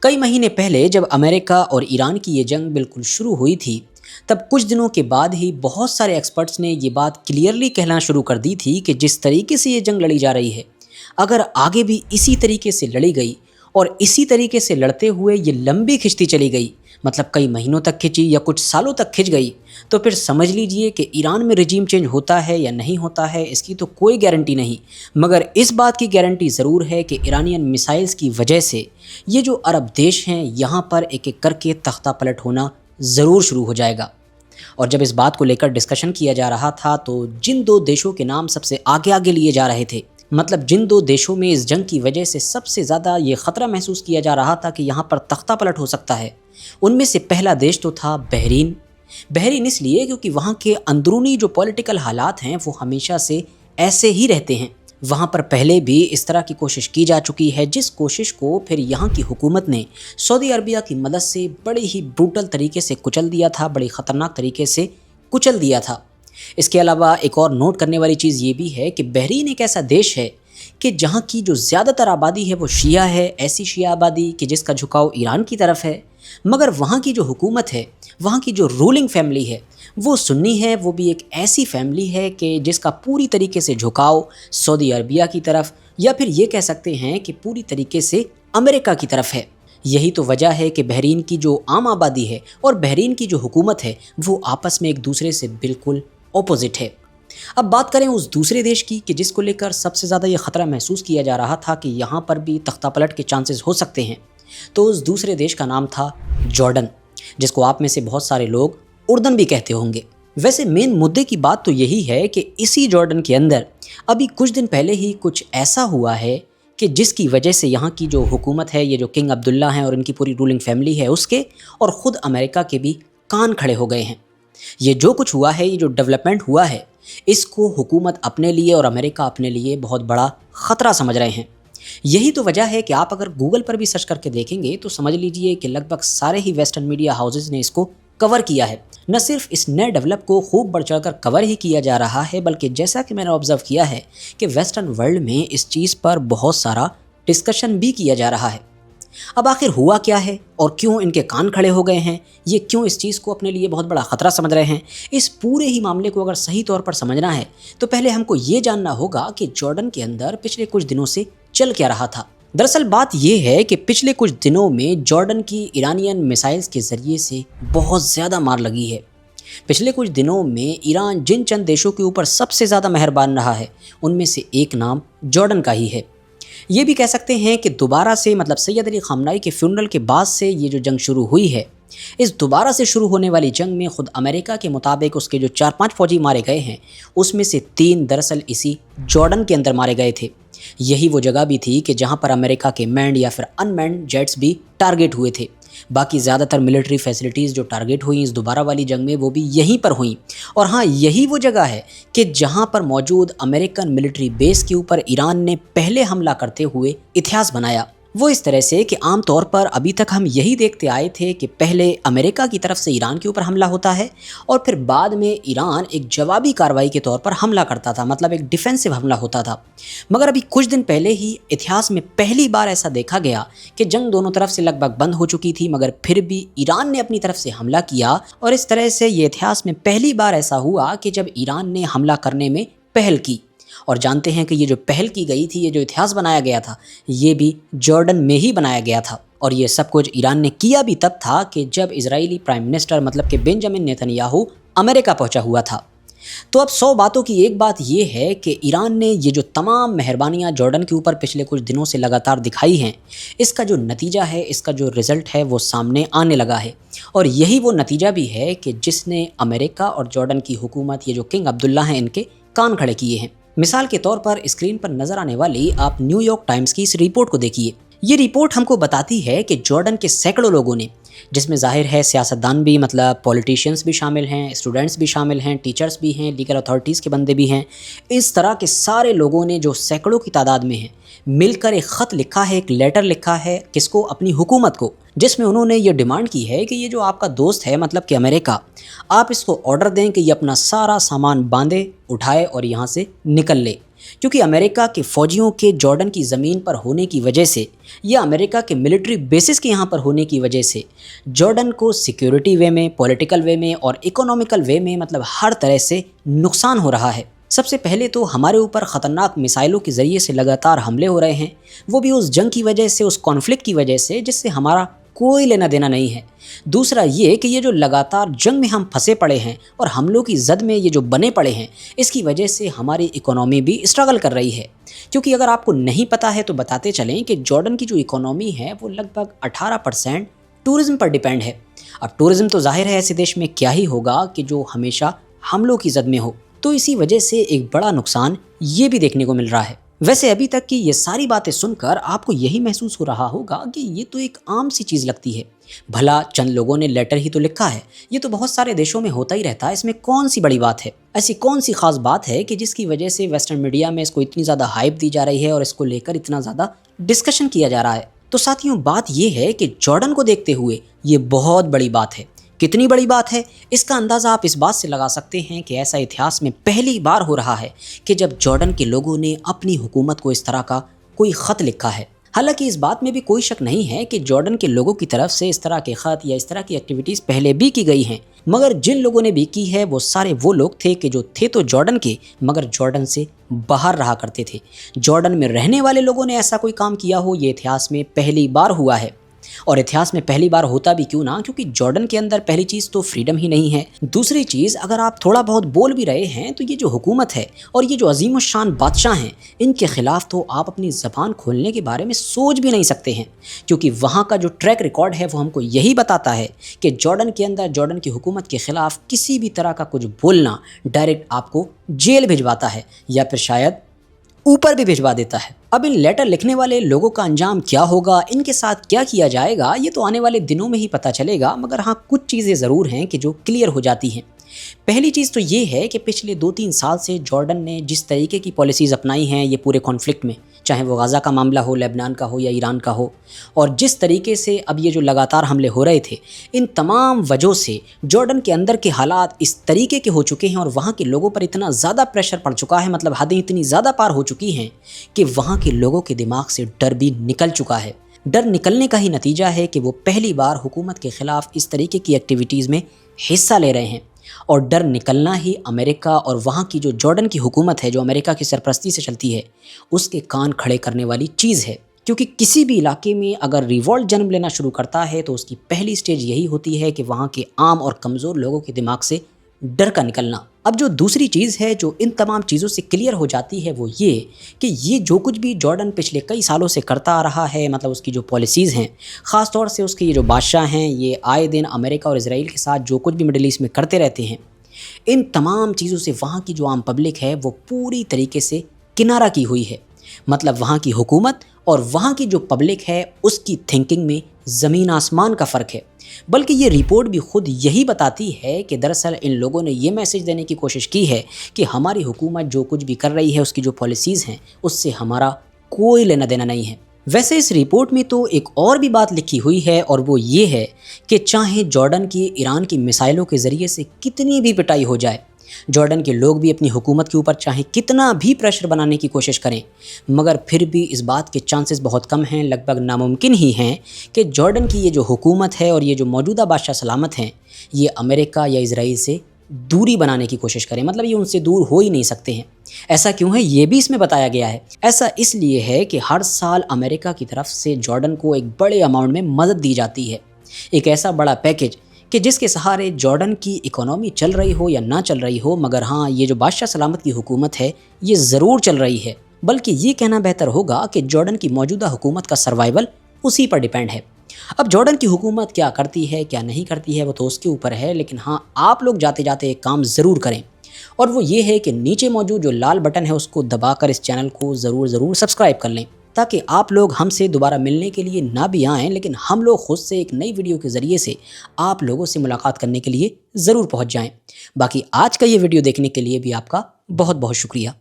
कई महीने पहले जब अमेरिका और ईरान की ये जंग बिल्कुल शुरू हुई थी, तब कुछ दिनों के बाद ही बहुत सारे एक्सपर्ट्स ने ये बात क्लियरली कहना शुरू कर दी थी कि जिस तरीके से ये जंग लड़ी जा रही है, अगर आगे भी इसी तरीके से लड़ी गई और इसी तरीके से लड़ते हुए ये लंबी खिंचती चली गई, मतलब कई महीनों तक खिंची या कुछ सालों तक खिंच गई, तो फिर समझ लीजिए कि ईरान में रिजीम चेंज होता है या नहीं होता है, इसकी तो कोई गारंटी नहीं। मगर इस बात की गारंटी ज़रूर है कि ईरानियन मिसाइल्स की वजह से ये जो अरब देश हैं, यहाँ पर एक एक करके तख्ता पलट होना ज़रूर शुरू हो जाएगा। और जब इस बात को लेकर डिस्कशन किया जा रहा था, तो जिन दो देशों के नाम सबसे आगे आगे लिए जा रहे थे, मतलब जिन दो देशों में इस जंग की वजह से सबसे ज़्यादा ये ख़तरा महसूस किया जा रहा था कि यहाँ पर तख्ता पलट हो सकता है, उनमें से पहला देश तो था बहरीन। बहरीन इसलिए क्योंकि वहाँ के अंदरूनी जो पॉलिटिकल हालात हैं वो हमेशा से ऐसे ही रहते हैं। वहाँ पर पहले भी इस तरह की कोशिश की जा चुकी है, जिस कोशिश को फिर यहाँ की हुकूमत ने सऊदी अरबिया की मदद से बड़े ही ब्रूटल तरीके से कुचल दिया था, बड़ी ख़तरनाक तरीके से कुचल दिया था। इसके अलावा एक और नोट करने वाली चीज़ ये भी है कि बहरीन एक ऐसा देश है कि जहाँ की जो ज़्यादातर आबादी है वो शिया है, ऐसी शिया आबादी कि जिसका झुकाव ईरान की तरफ है। मगर वहाँ की जो हुकूमत है, वहाँ की जो रूलिंग फैमिली है वो सुन्नी है, वो भी एक ऐसी फैमिली है कि जिसका पूरी तरीके से झुकाव सऊदी अरबिया की तरफ, या फिर ये कह सकते हैं कि पूरी तरीके से अमेरिका की तरफ है। यही तो वजह है कि बहरीन की जो आम आबादी है और बहरीन की जो हुकूमत है वो आपस में एक दूसरे से बिल्कुल ऑपोजिट है। अब बात करें उस दूसरे देश की कि जिसको लेकर सबसे ज़्यादा ये ख़तरा महसूस किया जा रहा था कि यहाँ पर भी तख्ता पलट के चांसेस हो सकते हैं, तो उस दूसरे देश का नाम था जॉर्डन, जिसको आप में से बहुत सारे लोग उर्दन भी कहते होंगे। वैसे मेन मुद्दे की बात तो यही है कि इसी जॉर्डन के अंदर अभी कुछ दिन पहले ही कुछ ऐसा हुआ है कि जिसकी वजह से यहाँ की जो हुकूमत है, ये जो किंग अब्दुल्ला हैं और इनकी पूरी रूलिंग फैमिली है, उसके और ख़ुद अमेरिका के भी कान खड़े हो गए हैं। ये जो कुछ हुआ है, ये जो डेवलपमेंट हुआ है, इसको हुकूमत अपने लिए और अमेरिका अपने लिए बहुत बड़ा ख़तरा समझ रहे हैं। यही तो वजह है कि आप अगर गूगल पर भी सर्च करके देखेंगे तो समझ लीजिए कि लगभग सारे ही वेस्टर्न मीडिया हाउसेस ने इसको कवर किया है। न सिर्फ इस नए डेवलप को खूब बढ़ चढ़कर कवर ही किया जा रहा है, बल्कि जैसा कि मैंने ऑब्ज़र्व किया है कि वेस्टर्न वर्ल्ड में इस चीज़ पर बहुत सारा डिस्कशन भी किया जा रहा है। अब आखिर हुआ क्या है और क्यों इनके कान खड़े हो गए हैं, ये क्यों इस चीज़ को अपने लिए बहुत बड़ा ख़तरा समझ रहे हैं, इस पूरे ही मामले को अगर सही तौर पर समझना है तो पहले हमको ये जानना होगा कि जॉर्डन के अंदर पिछले कुछ दिनों से चल क्या रहा था। दरअसल बात यह है कि पिछले कुछ दिनों में जॉर्डन की ईरानियन मिसाइल्स के ज़रिए से बहुत ज़्यादा मार लगी है। पिछले कुछ दिनों में ईरान जिन चंद देशों के ऊपर सबसे ज़्यादा मेहरबान रहा है, उनमें से एक नाम जॉर्डन का ही है। ये भी कह सकते हैं कि दोबारा से, मतलब सैयद अली ख़ामनेई के फ्यूनरल के बाद से ये जो जंग शुरू हुई है, इस दोबारा से शुरू होने वाली जंग में ख़ुद अमेरिका के मुताबिक उसके जो 4-5 फ़ौजी मारे गए हैं, उसमें से 3 दरअसल इसी जॉर्डन के अंदर मारे गए थे। यही वो जगह भी थी कि जहाँ पर अमेरिका के मैंड या फिर अनमैंड जेट्स भी टारगेट हुए थे। बाकी ज़्यादातर मिलिट्री फैसिलिटीज़ जो टारगेट हुई इस दोबारा वाली जंग में, वो भी यहीं पर हुई। और हाँ, यही वो जगह है कि जहाँ पर मौजूद अमेरिकन मिलिट्री बेस के ऊपर ईरान ने पहले हमला करते हुए इतिहास बनाया। वो इस तरह से कि आम तौर पर अभी तक हम यही देखते आए थे कि पहले अमेरिका की तरफ से ईरान के ऊपर हमला होता है और फिर बाद में ईरान एक जवाबी कार्रवाई के तौर पर हमला करता था, मतलब एक डिफेंसिव हमला होता था। मगर अभी कुछ दिन पहले ही इतिहास में पहली बार ऐसा देखा गया कि जंग दोनों तरफ से लगभग बंद हो चुकी थी, मगर फिर भी ईरान ने अपनी तरफ से हमला किया। और इस तरह से ये इतिहास में पहली बार ऐसा हुआ कि जब ईरान ने हमला करने में पहल की। और जानते हैं कि ये जो पहल की गई थी, ये जो इतिहास बनाया गया था, ये भी जॉर्डन में ही बनाया गया था। और ये सब कुछ ईरान ने किया भी तब था कि जब इजरायली प्राइम मिनिस्टर, मतलब कि बेंजामिन नेतन्याहू, अमेरिका पहुंचा हुआ था। तो अब 100 बातों की एक बात ये है कि ईरान ने ये जो तमाम मेहरबानियाँ जॉर्डन के ऊपर पिछले कुछ दिनों से लगातार दिखाई हैं, इसका जो नतीजा है, इसका जो रिज़ल्ट है, वो सामने आने लगा है। और यही वो नतीजा भी है कि जिसने अमेरिका और जॉर्डन की हुकूमत, ये जो किंग अब्दुल्ला हैं, इनके कान खड़े किए हैं। मिसाल के तौर पर स्क्रीन पर नज़र आने वाली आप न्यूयॉर्क टाइम्स की इस रिपोर्ट को देखिए। ये रिपोर्ट हमको बताती है कि जॉर्डन के सैकड़ों लोगों ने, जिसमें जाहिर है सियासतदान भी, मतलब पॉलिटिशियंस भी शामिल हैं, स्टूडेंट्स भी शामिल हैं, टीचर्स भी हैं, लीगल अथॉरिटीज़ के बंदे भी हैं, इस तरह के सारे लोगों ने, जो सैकड़ों की तादाद में हैं, मिलकर एक ख़त लिखा है, एक लेटर लिखा है, किसको? अपनी हुकूमत को, जिसमें उन्होंने ये डिमांड की है कि ये जो आपका दोस्त है, मतलब कि अमेरिका, आप इसको ऑर्डर दें कि ये अपना सारा सामान बांधे, उठाए और यहाँ से निकल ले। क्योंकि अमेरिका के फ़ौजियों के जॉर्डन की ज़मीन पर होने की वजह से या अमेरिका के मिलिट्री बेसिस के यहाँ पर होने की वजह से जॉर्डन को सिक्योरिटी वे में, पॉलिटिकल वे में और इकोनॉमिकल वे में मतलब हर तरह से नुकसान हो रहा है। सबसे पहले तो हमारे ऊपर ख़तरनाक मिसाइलों के ज़रिए से लगातार हमले हो रहे हैं, वो भी उस जंग की वजह से, उस कॉन्फ्लिक्ट की वजह से जिससे हमारा कोई लेना देना नहीं है। दूसरा ये कि ये जो लगातार जंग में हम फंसे पड़े हैं और हमलों की जद में ये जो बने पड़े हैं, इसकी वजह से हमारी इकोनॉमी भी स्ट्रगल कर रही है। क्योंकि अगर आपको नहीं पता है तो बताते चलें कि जॉर्डन की जो इकोनॉमी है वो लगभग 18% टूरिज़्म पर डिपेंड है। अब टूरिज़्म तो जाहिर है ऐसे देश में क्या ही होगा कि जो हमेशा हमलों की जद में हो, तो इसी वजह से एक बड़ा नुकसान ये भी देखने को मिल रहा है। वैसे अभी तक की ये सारी बातें सुनकर आपको यही महसूस हो रहा होगा कि ये तो एक आम सी चीज़ लगती है, भला चंद लोगों ने लेटर ही तो लिखा है, ये तो बहुत सारे देशों में होता ही रहता है, इसमें कौन सी बड़ी बात है। ऐसी कौन सी खास बात है कि जिसकी वजह से वेस्टर्न मीडिया में इसको इतनी ज़्यादा हाइप दी जा रही है और इसको लेकर इतना ज़्यादा डिस्कशन किया जा रहा है। तो साथियों, बात ये है कि जॉर्डन को देखते हुए ये बहुत बड़ी बात है। कितनी बड़ी बात है इसका अंदाज़ा आप इस बात से लगा सकते हैं कि ऐसा इतिहास में पहली बार हो रहा है कि जब जॉर्डन के लोगों ने अपनी हुकूमत को इस तरह का कोई ख़त लिखा है। हालांकि इस बात में भी कोई शक नहीं है कि जॉर्डन के लोगों की तरफ से इस तरह के ख़त या इस तरह की एक्टिविटीज़ पहले भी की गई हैं, मगर जिन लोगों ने भी की है वो सारे वो लोग थे कि जो थे तो जॉर्डन के, मगर जॉर्डन से बाहर रहा करते थे। जॉर्डन में रहने वाले लोगों ने ऐसा कोई काम किया हो, ये इतिहास में पहली बार हुआ है। और इतिहास में पहली बार होता भी क्यों ना, क्योंकि जॉर्डन के अंदर पहली चीज़ तो फ्रीडम ही नहीं है। दूसरी चीज़, अगर आप थोड़ा बहुत बोल भी रहे हैं तो ये जो हुकूमत है और ये जो अजीम शान बादशाह हैं, इनके ख़िलाफ़ तो आप अपनी ज़बान खोलने के बारे में सोच भी नहीं सकते हैं, क्योंकि वहाँ का जो ट्रैक रिकॉर्ड है वो हमको यही बताता है कि जॉर्डन के अंदर जॉर्डन की हुकूमत के ख़िलाफ़ किसी भी तरह का कुछ बोलना डायरेक्ट आपको जेल भिजवाता है या फिर शायद ऊपर भी भिजवा देता है। अब इन लेटर लिखने वाले लोगों का अंजाम क्या होगा, इनके साथ क्या किया जाएगा, ये तो आने वाले दिनों में ही पता चलेगा। मगर हाँ, कुछ चीज़ें ज़रूर हैं कि जो क्लियर हो जाती हैं। पहली चीज़ तो ये है कि पिछले 2-3 साल से जॉर्डन ने जिस तरीके की पॉलिसीज़ अपनाई हैं ये पूरे कॉन्फ्लिक्ट में, चाहे वो गाज़ा का मामला हो, लेबनान का हो या ईरान का हो, और जिस तरीके से अब ये जो लगातार हमले हो रहे थे, इन तमाम वजहों से जॉर्डन के अंदर के हालात इस तरीके के हो चुके हैं और वहाँ के लोगों पर इतना ज़्यादा प्रेशर पड़ चुका है, मतलब हदें इतनी ज़्यादा पार हो चुकी हैं कि वहाँ के लोगों के दिमाग से डर भी निकल चुका है। डर निकलने का ही नतीजा है कि वो पहली बार हुकूमत के ख़िलाफ़ इस तरीके की एक्टिविटीज़ में हिस्सा ले रहे हैं। और डर निकलना ही अमेरिका और वहाँ की जो जॉर्डन की हुकूमत है, जो अमेरिका की सरपरस्ती से चलती है, उसके कान खड़े करने वाली चीज़ है। क्योंकि किसी भी इलाके में अगर रिवॉल्ट जन्म लेना शुरू करता है तो उसकी पहली स्टेज यही होती है कि वहाँ के आम और कमज़ोर लोगों के दिमाग से डर का निकलना। अब जो दूसरी चीज़ है जो इन तमाम चीज़ों से क्लियर हो जाती है वो ये कि ये जो कुछ भी जॉर्डन पिछले कई सालों से करता आ रहा है, मतलब उसकी जो पॉलिसीज़ हैं, ख़ास तौर से उसके ये जो बादशाह हैं, ये आए दिन अमेरिका और इजराइल के साथ जो कुछ भी मिडिल ईस्ट में करते रहते हैं, इन तमाम चीज़ों से वहाँ की जो आम पब्लिक है वो पूरी तरीके से किनारा की हुई है। मतलब वहाँ की हुकूमत और वहाँ की जो पब्लिक है उसकी थिंकिंग में ज़मीन आसमान का फ़र्क है। बल्कि ये रिपोर्ट भी खुद यही बताती है कि दरअसल इन लोगों ने ये मैसेज देने की कोशिश की है कि हमारी हुकूमत जो कुछ भी कर रही है, उसकी जो पॉलिसीज़ हैं, उससे हमारा कोई लेना देना नहीं है। वैसे इस रिपोर्ट में तो एक और भी बात लिखी हुई है और वो ये है कि चाहे जॉर्डन की ईरान की मिसाइलों के ज़रिए से कितनी भी पिटाई हो जाए, जॉर्डन के लोग भी अपनी हुकूमत के ऊपर चाहे कितना भी प्रेशर बनाने की कोशिश करें, मगर फिर भी इस बात के चांसेस बहुत कम हैं, लगभग नामुमकिन ही हैं कि जॉर्डन की ये जो हुकूमत है और ये जो मौजूदा बादशाह सलामत हैं, ये अमेरिका या इजराइल से दूरी बनाने की कोशिश करें। मतलब ये उनसे दूर हो ही नहीं सकते हैं। ऐसा क्यों है ये भी इसमें बताया गया है। ऐसा इसलिए है कि हर साल अमेरिका की तरफ से जॉर्डन को एक बड़े अमाउंट में मदद दी जाती है, एक ऐसा बड़ा पैकेज कि जिसके सहारे जॉर्डन की इकोनॉमी चल रही हो या ना चल रही हो, मगर हाँ, ये जो बादशाह सलामत की हुकूमत है ये ज़रूर चल रही है। बल्कि ये कहना बेहतर होगा कि जॉर्डन की मौजूदा हुकूमत का सर्वाइवल उसी पर डिपेंड है। अब जॉर्डन की हुकूमत क्या करती है क्या नहीं करती है वो तो उसके ऊपर है, लेकिन हाँ, आप लोग जाते जाते एक काम ज़रूर करें, और वो ये है कि नीचे मौजूद जो लाल बटन है उसको दबाकर इस चैनल को ज़रूर सब्सक्राइब कर लें, ताकि आप लोग हमसे दोबारा मिलने के लिए ना भी आएँ, लेकिन हम लोग खुद से एक नई वीडियो के ज़रिए से आप लोगों से मुलाकात करने के लिए ज़रूर पहुँच जाएँ। बाकी आज का ये वीडियो देखने के लिए भी आपका बहुत बहुत शुक्रिया।